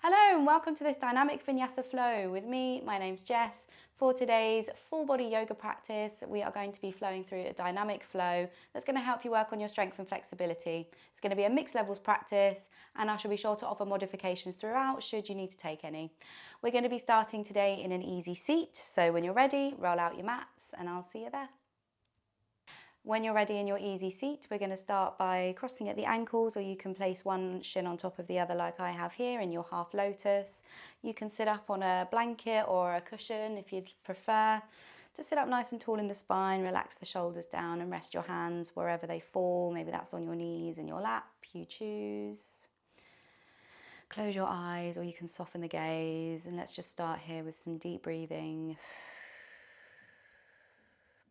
Hello and welcome to this Dynamic Vinyasa Flow with me. My name's Jess. For today's full body yoga practice, we are going to be flowing through a dynamic flow that's going to help you work on your strength and flexibility. It's going to be a mixed levels practice and I shall be sure to offer modifications throughout should you need to take any. We're going to be starting today in an easy seat, so when you're ready, roll out your mats and I'll see you there. When you're ready in your easy seat, we're going to start by crossing at the ankles, or you can place one shin on top of the other like I have here in your half lotus. You can sit up on a blanket or a cushion if you'd prefer. To sit up nice and tall in the spine, relax the shoulders down and rest your hands wherever they fall. Maybe that's on your knees, in your lap, you choose. Close your eyes or you can soften the gaze, and let's just start here with some deep breathing.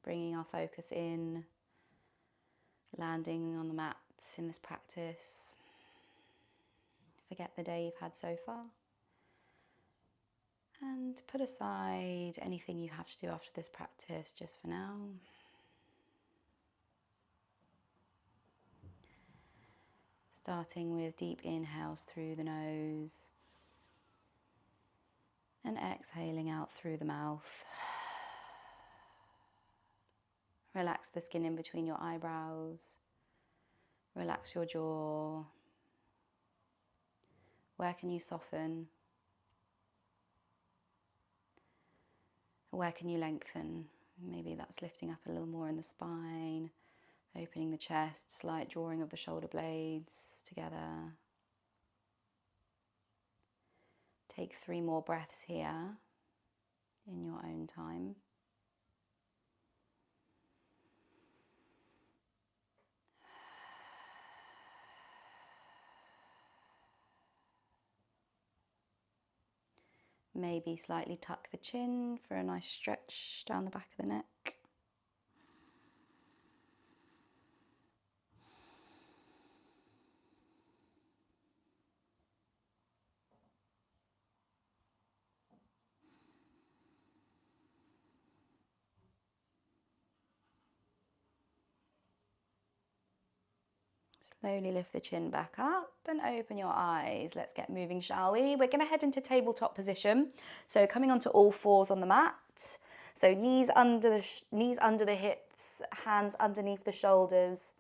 Bringing our focus in. Landing on the mat in this practice. Forget the day you've had so far. And put aside anything you have to do after this practice just for now. Starting with deep inhales through the nose. And exhaling out through the mouth. Relax the skin in between your eyebrows. Relax your jaw. Where can you soften? Where can you lengthen? Maybe that's lifting up a little more in the spine, opening the chest, slight drawing of the shoulder blades together. Take 3 more breaths here in your own time. Maybe slightly tuck the chin for a nice stretch down the back of the neck. Slowly lift the chin back up and open your eyes. Let's get moving, shall we? We're going to head into tabletop position. So coming onto all fours on the mat. So knees under the hips, hands underneath the shoulders.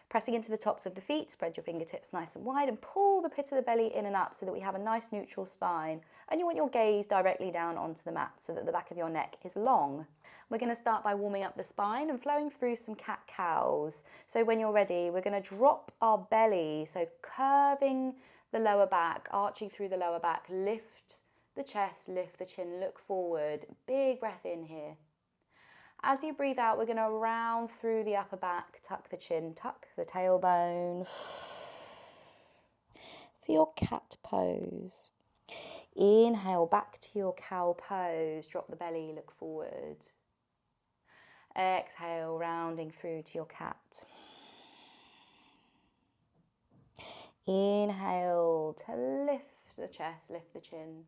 Pressing into the tops of the feet, spread your fingertips nice and wide and pull the pit of the belly in and up so that we have a nice neutral spine. And you want your gaze directly down onto the mat so that the back of your neck is long. We're going to start by warming up the spine and flowing through some cat-cows. So when you're ready, we're going to drop our belly, so curving the lower back, arching through the lower back, lift the chest, lift the chin, look forward. Big breath in here. As you breathe out, we're going to round through the upper back, tuck the chin, tuck the tailbone. For your cat pose. Inhale back to your cow pose. Drop the belly, look forward. Exhale, rounding through to your cat. Inhale to lift the chest, lift the chin.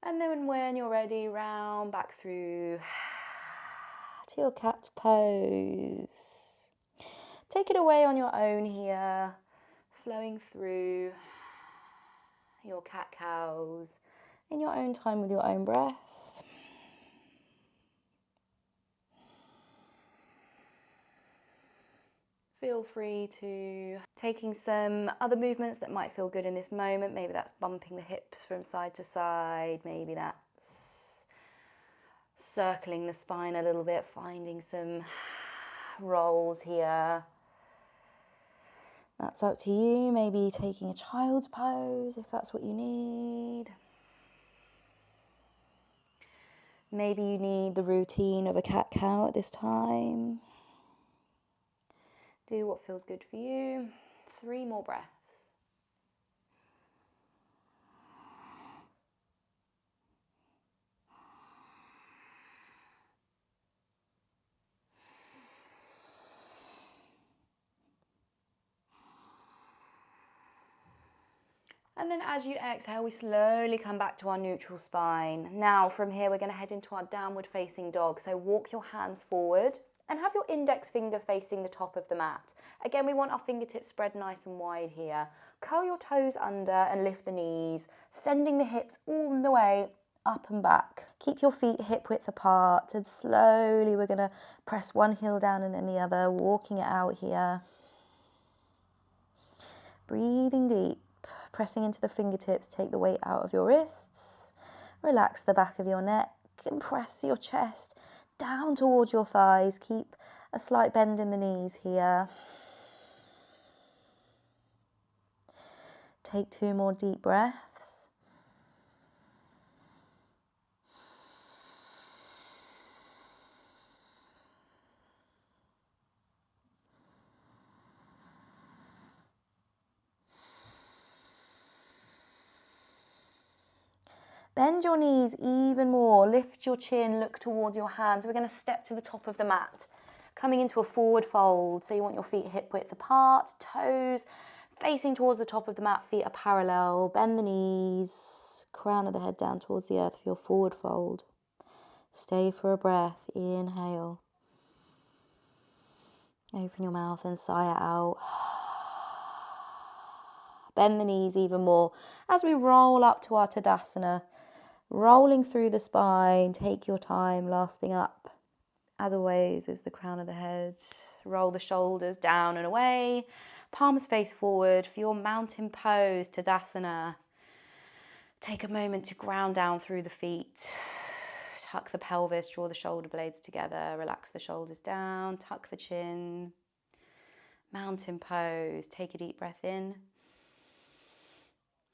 And then when you're ready, round back through to your cat pose. Take it away on your own here, flowing through your cat-cows in your own time with your own breath. Feel free to taking some other movements that might feel good in this moment. Maybe that's bumping the hips from side to side. Maybe that's circling the spine a little bit, finding some rolls here. That's up to you. Maybe taking a child's pose if that's what you need. Maybe you need the routine of a cat-cow at this time. Do what feels good for you. 3 more breaths. And then as you exhale, we slowly come back to our neutral spine. Now from here, we're going to head into our downward facing dog. So walk your hands forward And have your index finger facing the top of the mat. Again, we want our fingertips spread nice and wide here. Curl your toes under and lift the knees, sending the hips all the way up and back. Keep your feet hip width apart, and slowly we're going to press one heel down and then the other, walking it out here. Breathing deep, pressing into the fingertips, take the weight out of your wrists. Relax the back of your neck and press your chest down towards your thighs. Keep a slight bend in the knees here. Take 2 more deep breaths. Bend your knees even more, lift your chin, look towards your hands. We're going to step to the top of the mat, coming into a forward fold. So you want your feet hip width apart, toes facing towards the top of the mat, feet are parallel. Bend the knees, crown of the head down towards the earth for your forward fold. Stay for a breath, inhale. Open your mouth and sigh it out. Bend the knees even more as we roll up to our Tadasana. Rolling through the spine, take your time. Last thing up, as always, is the crown of the head. Roll the shoulders down and away. Palms face forward for your mountain pose, Tadasana. Take a moment to ground down through the feet. Tuck the pelvis, draw the shoulder blades together. Relax the shoulders down, tuck the chin. Mountain pose. Take a deep breath in.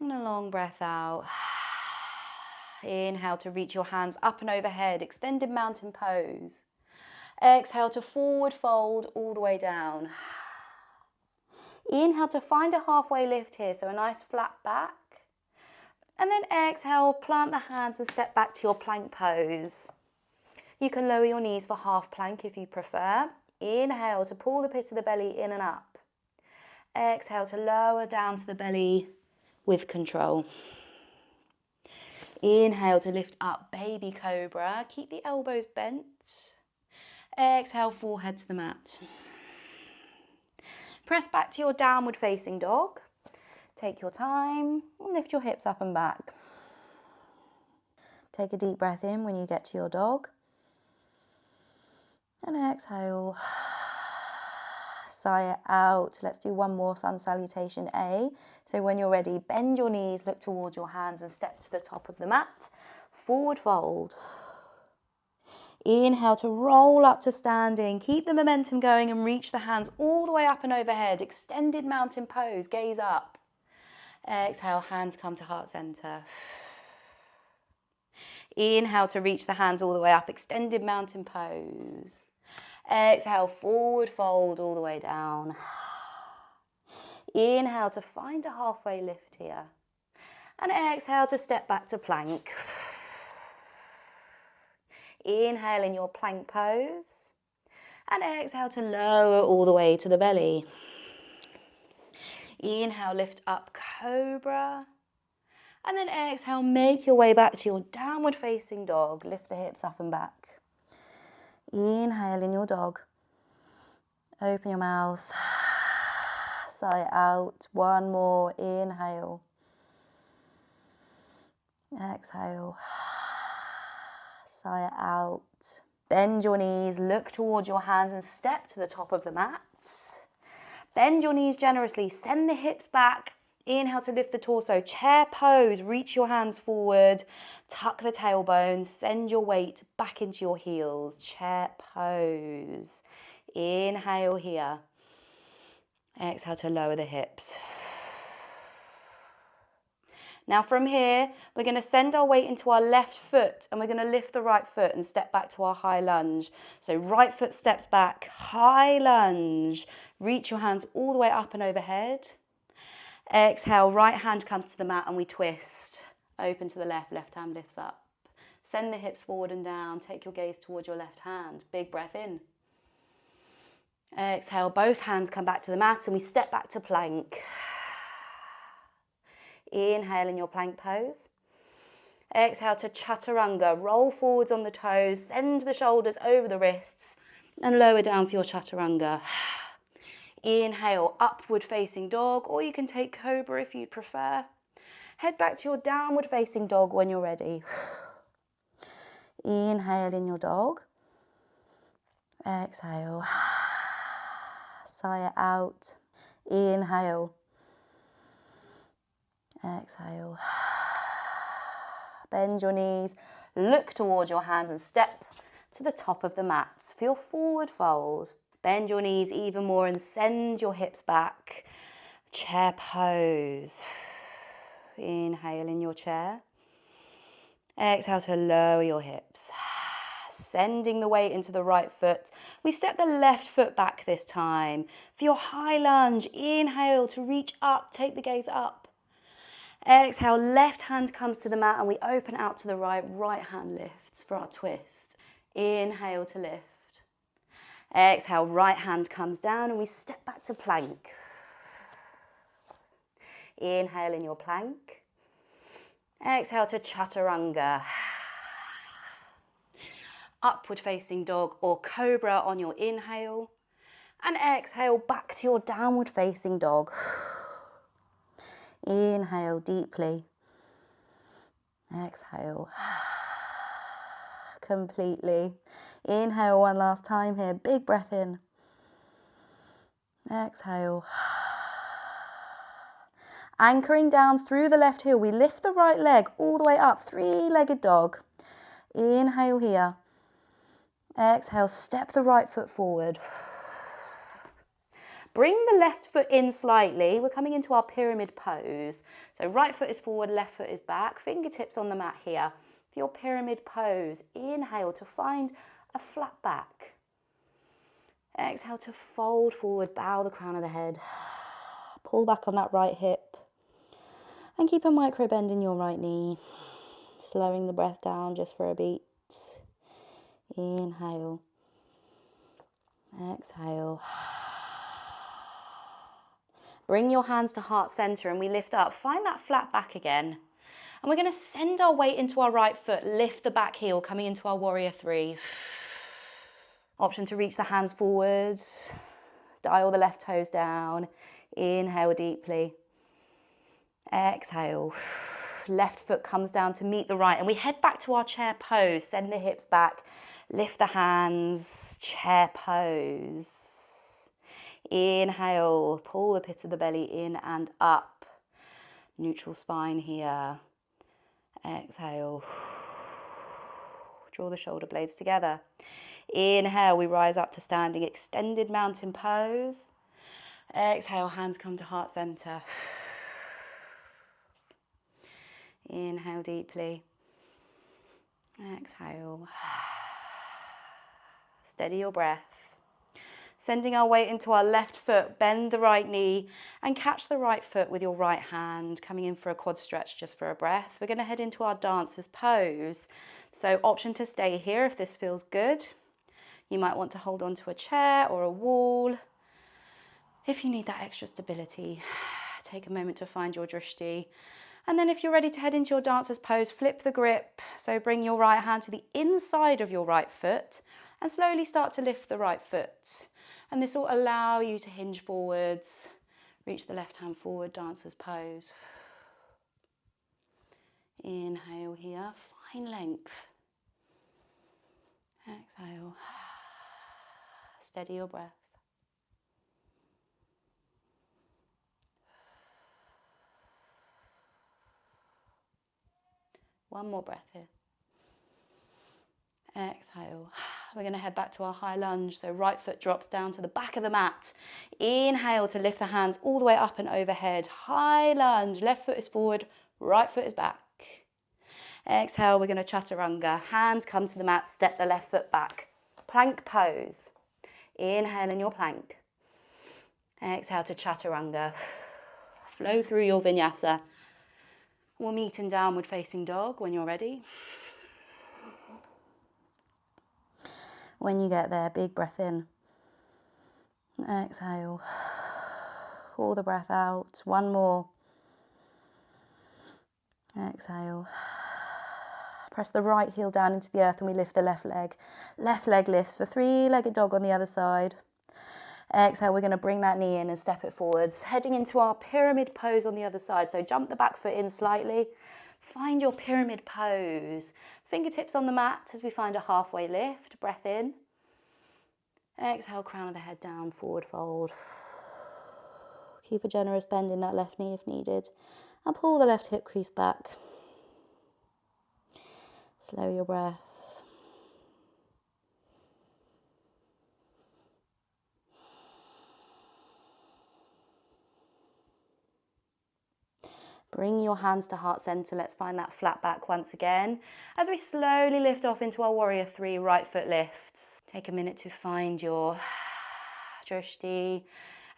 And a long breath out. Inhale to reach your hands up and overhead, extended mountain pose. Exhale to forward fold all the way down. Inhale to find a halfway lift here, so a nice flat back. And then exhale, plant the hands and step back to your plank pose. You can lower your knees for half plank if you prefer. Inhale to pull the pit of the belly in and up. Exhale to lower down to the belly with control. Inhale to lift up, baby cobra. Keep the elbows bent. Exhale, forehead to the mat. Press back to your downward facing dog. Take your time and lift your hips up and back. Take a deep breath in when you get to your dog. And exhale. Sigh it out. Let's do one more sun salutation A. So when you're ready, bend your knees, look towards your hands and step to the top of the mat. Forward fold. Inhale to roll up to standing. Keep the momentum going and reach the hands all the way up and overhead. Extended mountain pose, gaze up. Exhale, hands come to heart center. Inhale to reach the hands all the way up, extended mountain pose. Exhale, forward fold all the way down. Inhale to find a halfway lift here. And exhale to step back to plank. Inhale in your plank pose. And exhale to lower all the way to the belly. Inhale, lift up, cobra. And then exhale, make your way back to your downward facing dog. Lift the hips up and back. Inhale in your dog. Open your mouth. Sigh out. One more. Inhale. Exhale. Sigh out. Bend your knees. Look towards your hands and step to the top of the mat. Bend your knees generously. Send the hips back. Inhale to lift the torso. Chair pose. Reach your hands forward. Tuck the tailbone. Send your weight back into your heels. Chair pose. Inhale here. Exhale to lower the hips. Now from here, we're going to send our weight into our left foot and we're going to lift the right foot and step back to our high lunge. So right foot steps back, high lunge. Reach your hands all the way up and overhead. Exhale, right hand comes to the mat and we twist. Open to the left, left hand lifts up. Send the hips forward and down. Take your gaze towards your left hand. Big breath in. Exhale, both hands come back to the mat and we step back to plank. Inhale in your plank pose. Exhale to chaturanga. Roll forwards on the toes. Send the shoulders over the wrists. And lower down for your chaturanga. Inhale, upward facing dog, or you can take cobra if you'd prefer. Head back to your downward facing dog when you're ready. Inhale in your dog. Exhale. Sigh it out. Inhale. Exhale. Bend your knees, look towards your hands and step to the top of the mat for your forward fold. Bend your knees even more and send your hips back. Chair pose. Inhale in your chair. Exhale to lower your hips. Sending the weight into the right foot. We step the left foot back this time. For your high lunge, inhale to reach up, take the gaze up. Exhale, left hand comes to the mat and we open out to the right, right hand lifts for our twist. Inhale to lift. Exhale, right hand comes down and we step back to plank. Inhale in your plank. Exhale to chaturanga. Upward facing dog or cobra on your inhale. And exhale back to your downward facing dog. Inhale deeply. Exhale. Completely. Inhale one last time here. Big breath in. Exhale. Anchoring down through the left heel. We lift the right leg all the way up. Three-legged dog. Inhale here. Exhale. Step the right foot forward. Bring the left foot in slightly. We're coming into our pyramid pose. So right foot is forward, left foot is back. Fingertips on the mat here. For your pyramid pose, inhale to find a flat back. Exhale to fold forward, bow the crown of the head. Pull back on that right hip. And keep a micro bend in your right knee. Slowing the breath down just for a beat. Inhale. Exhale. Bring your hands to heart center and we lift up. Find that flat back again. And we're going to send our weight into our right foot. Lift the back heel, coming into our warrior three. Option to reach the hands forward. Dial the left toes down. Inhale deeply. Exhale. Left foot comes down to meet the right. And we head back to our chair pose. Send the hips back. Lift the hands. Chair pose. Inhale, pull the pit of the belly in and up. Neutral spine here. Exhale. Draw the shoulder blades together. Inhale, we rise up to standing extended mountain pose. Exhale, hands come to heart center. Inhale deeply. Exhale. Steady your breath. Sending our weight into our left foot, bend the right knee and catch the right foot with your right hand, coming in for a quad stretch just for a breath. We're going to head into our dancer's pose. So option to stay here if this feels good. You might want to hold on to a chair or a wall. If you need that extra stability, take a moment to find your drishti. And then if you're ready to head into your dancer's pose, flip the grip. So bring your right hand to the inside of your right foot and slowly start to lift the right foot. And this will allow you to hinge forwards, reach the left hand forward, dancer's pose. Inhale here, find length. Exhale, steady your breath. One more breath here. Exhale. We're going to head back to our high lunge. So right foot drops down to the back of the mat. Inhale to lift the hands all the way up and overhead. High lunge. Left foot is forward, right foot is back. Exhale, we're going to chaturanga. Hands come to the mat, step the left foot back. Plank pose. Inhale in your plank. Exhale to chaturanga. Flow through your vinyasa. We'll meet in downward facing dog when you're ready. When you get there, big breath in. Exhale. All the breath out. One more. Exhale. Press the right heel down into the earth and we lift the left leg. Left leg lifts for three-legged dog on the other side. Exhale, we're going to bring that knee in and step it forwards, heading into our pyramid pose on the other side. So jump the back foot in slightly. Find your pyramid pose. Fingertips on the mat as we find a halfway lift. Breath in. Exhale, crown of the head down, forward fold. Keep a generous bend in that left knee if needed. And pull the left hip crease back. Slow your breath. Bring your hands to heart center. Let's find that flat back once again. As we slowly lift off into our warrior three, right foot lifts. Take a minute to find your drishti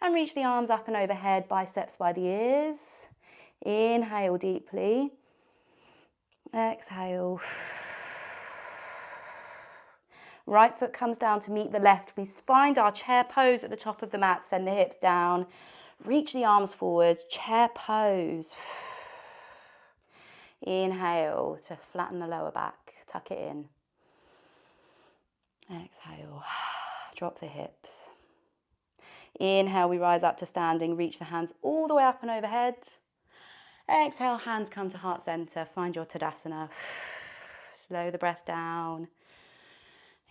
and reach the arms up and overhead, biceps by the ears. Inhale deeply. Exhale. Right foot comes down to meet the left. We find our chair pose at the top of the mat. Send the hips down. Reach the arms forward. Chair pose. Inhale to flatten the lower back. Tuck it in. Exhale. Drop the hips. Inhale, we rise up to standing. Reach the hands all the way up and overhead. Exhale, hands come to heart center. Find your Tadasana. Slow the breath down.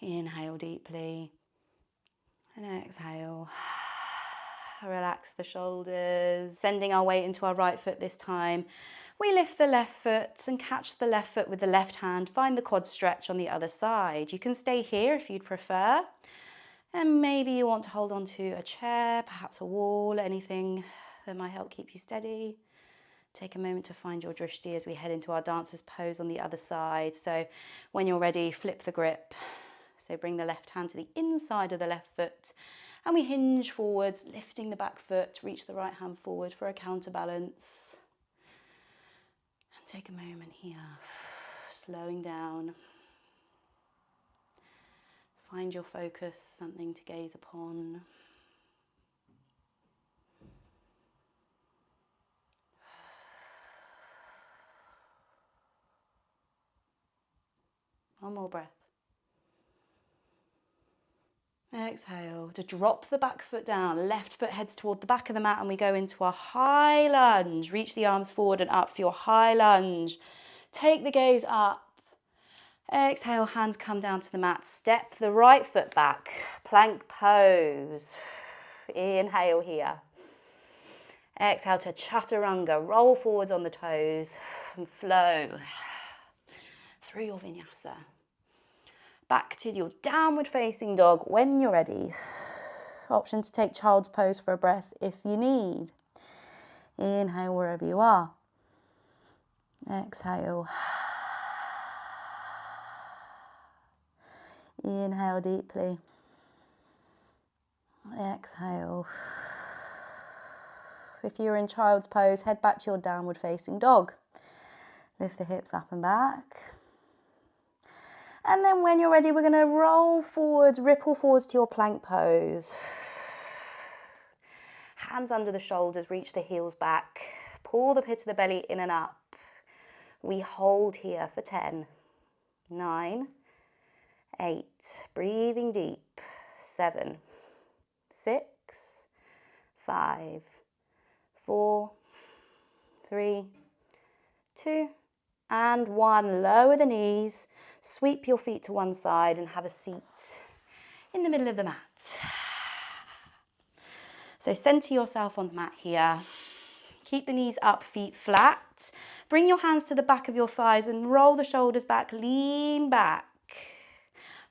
Inhale deeply. And exhale. Relax the shoulders. Sending our weight into our right foot this time. We lift the left foot and catch the left foot with the left hand. Find the quad stretch on the other side. You can stay here if you'd prefer. And maybe you want to hold on to a chair, perhaps a wall, anything that might help keep you steady. Take a moment to find your drishti as we head into our dancer's pose on the other side. So when you're ready, flip the grip. So bring the left hand to the inside of the left foot and we hinge forwards, lifting the back foot, reach the right hand forward for a counterbalance. And take a moment here, slowing down. Find your focus, something to gaze upon. One more breath. Exhale to drop the back foot down. Left foot heads toward the back of the mat and we go into a high lunge. Reach the arms forward and up for your high lunge. Take the gaze up. Exhale, hands come down to the mat. Step the right foot back. Plank pose. Inhale here. Exhale to chaturanga. Roll forwards on the toes and flow through your vinyasa. Back to your downward facing dog when you're ready. Option to take child's pose for a breath if you need. Inhale wherever you are. Exhale. Inhale deeply. Exhale. If you're in child's pose, head back to your downward facing dog. Lift the hips up and back. And then when you're ready, we're going to roll forwards, ripple forwards to your plank pose. Hands under the shoulders, reach the heels back. Pull the pit of the belly in and up. We hold here for 10, 9, 8, breathing deep, 7, 6, 5, 4, 3, 2, and 1. Lower the knees, sweep your feet to one side and have a seat in the middle of the mat. So center yourself on the mat here. Keep the knees up, feet flat. Bring your hands to the back of your thighs and roll the shoulders back, lean back.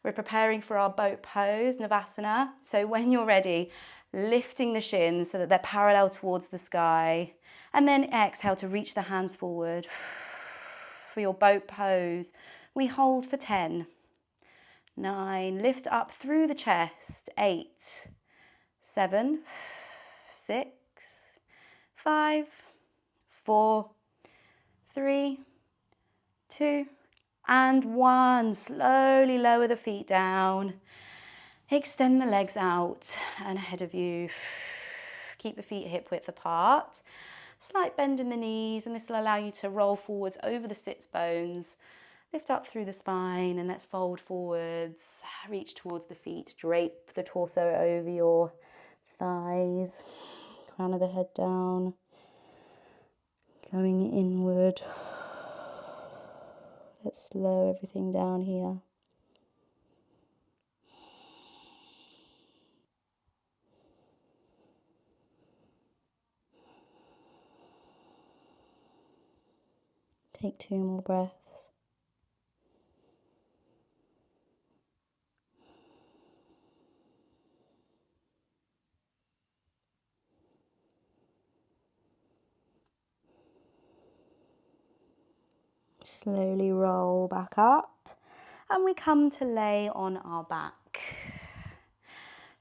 We're preparing for our boat pose, Navasana. So when you're ready, lifting the shins so that they're parallel towards the sky. And then exhale to reach the hands forward. For your boat pose, we hold for 10, 9, lift up through the chest, 8, 7, 6, 5, 4, 3, 2, and 1. Slowly lower the feet down. Extend the legs out and ahead of you. Keep the feet hip width apart. Slight bend in the knees, and this will allow you to roll forwards over the sits bones. Lift up through the spine and let's fold forwards. Reach towards the feet. Drape the torso over your thighs. Crown of the head down. Going inward. Let's slow everything down here. Take 2 more breaths. Slowly roll back up and we come to lay on our back.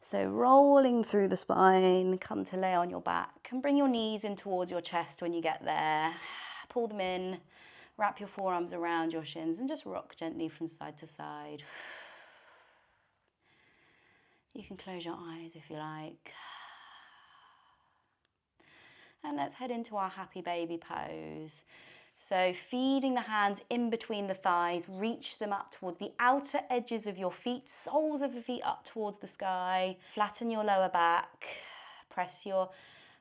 So rolling through the spine, come to lay on your back and bring your knees in towards your chest when you get there. Pull them in, wrap your forearms around your shins and just rock gently from side to side. You can close your eyes if you like. And let's head into our happy baby pose. So feeding the hands in between the thighs, reach them up towards the outer edges of your feet, soles of the feet up towards the sky. Flatten your lower back, press your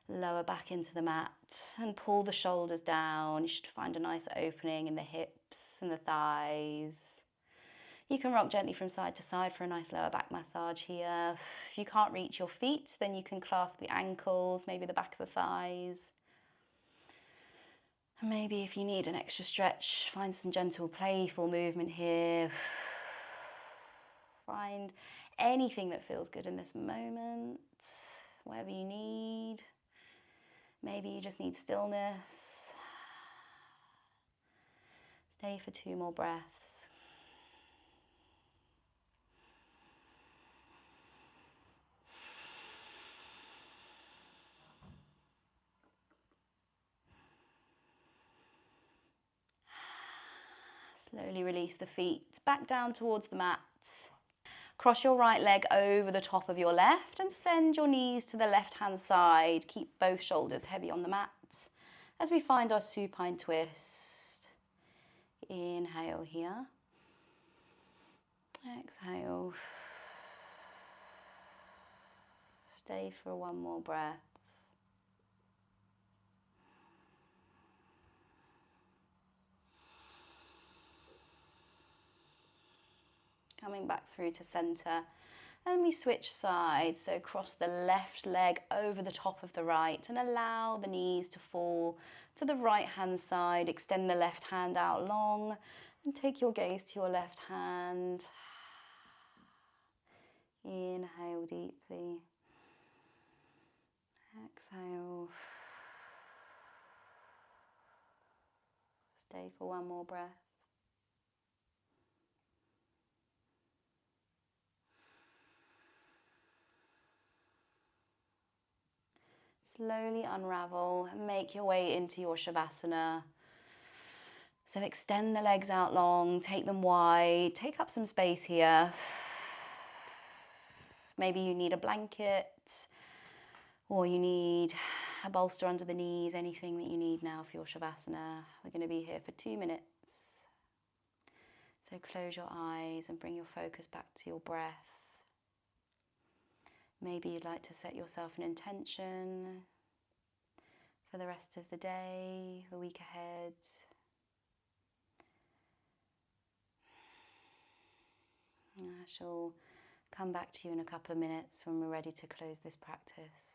lower back into the mat and pull the shoulders down. You should find a nice opening in the hips and the thighs. You can rock gently from side to side for a nice lower back massage here. If you can't reach your feet, then you can clasp the ankles, maybe the back of the thighs. And maybe if you need an extra stretch, find some gentle, playful movement here. Find anything that feels good in this moment, whatever you need. Maybe you just need stillness. Stay for 2 more breaths. Slowly release the feet back down towards the mat. Cross your right leg over the top of your left and send your knees to the left-hand side. Keep both shoulders heavy on the mat as we find our supine twist. Inhale here. Exhale. Stay for 1 more breath. Coming back through to center. And we switch sides, so cross the left leg over the top of the right and allow the knees to fall to the right hand side. Extend the left hand out long and take your gaze to your left hand. Inhale deeply. Exhale. Stay for 1 more breath. Slowly unravel and make your way into your Shavasana. So extend the legs out long, take them wide, take up some space here. Maybe you need a blanket or you need a bolster under the knees, anything that you need now for your Shavasana. We're going to be here for 2 minutes. So close your eyes and bring your focus back to your breath. Maybe you'd like to set yourself an intention for the rest of the day, the week ahead. I shall come back to you in a couple of minutes when we're ready to close this practice.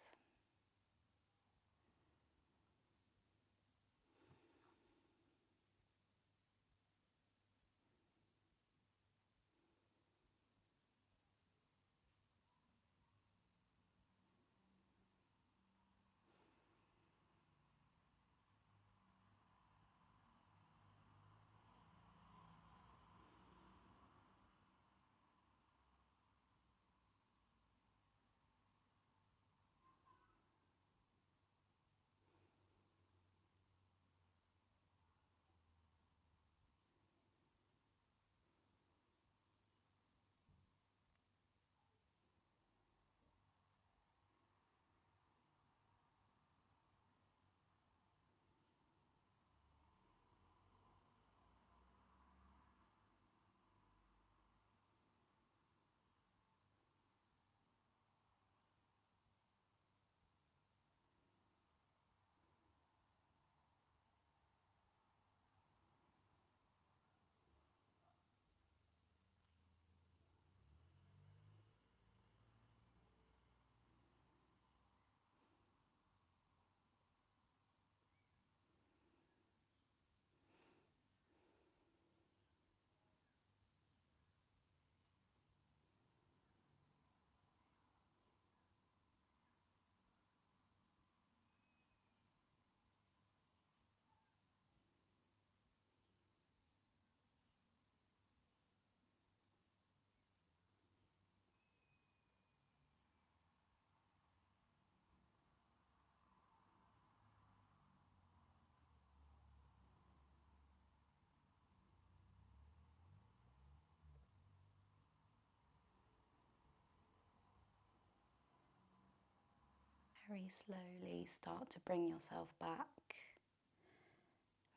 very slowly start to bring yourself back.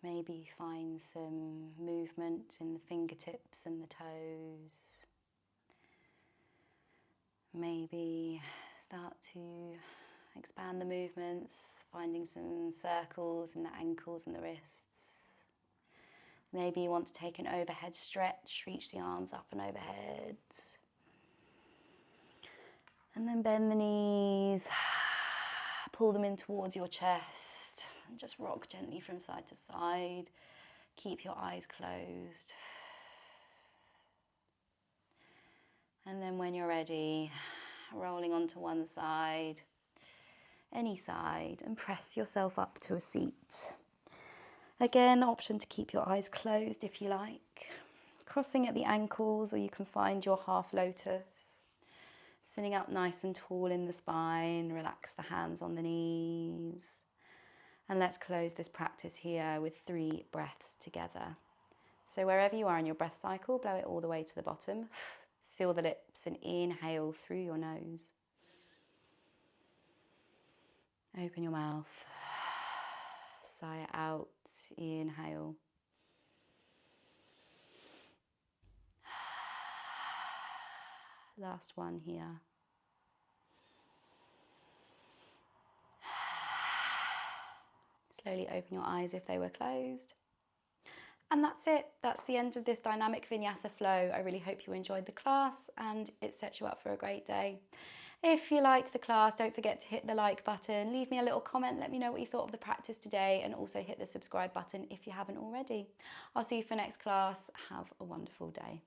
Maybe find some movement in the fingertips and the toes. Maybe start to expand the movements, finding some circles in the ankles and the wrists. Maybe you want to take an overhead stretch, reach the arms up and overhead. And then bend the knees, pull them in towards your chest, and just rock gently from side to side. Keep your eyes closed. And then when you're ready, rolling onto one side, any side, and press yourself up to a seat. Again, option to keep your eyes closed if you like. Crossing at the ankles, or you can find your half lotus. Sitting up nice and tall in the spine, relax the hands on the knees. And let's close this practice here with 3 breaths together. So wherever you are in your breath cycle, blow it all the way to the bottom. Seal the lips and inhale through your nose. Open your mouth. Sigh it out. Inhale. Last one here. Slowly open your eyes if they were closed. And that's it. That's the end of this Dynamic Vinyasa Flow. I really hope you enjoyed the class and it sets you up for a great day. If you liked the class, don't forget to hit the like button. Leave me a little comment. Let me know what you thought of the practice today, and also hit the subscribe button if you haven't already. I'll see you for next class. Have a wonderful day.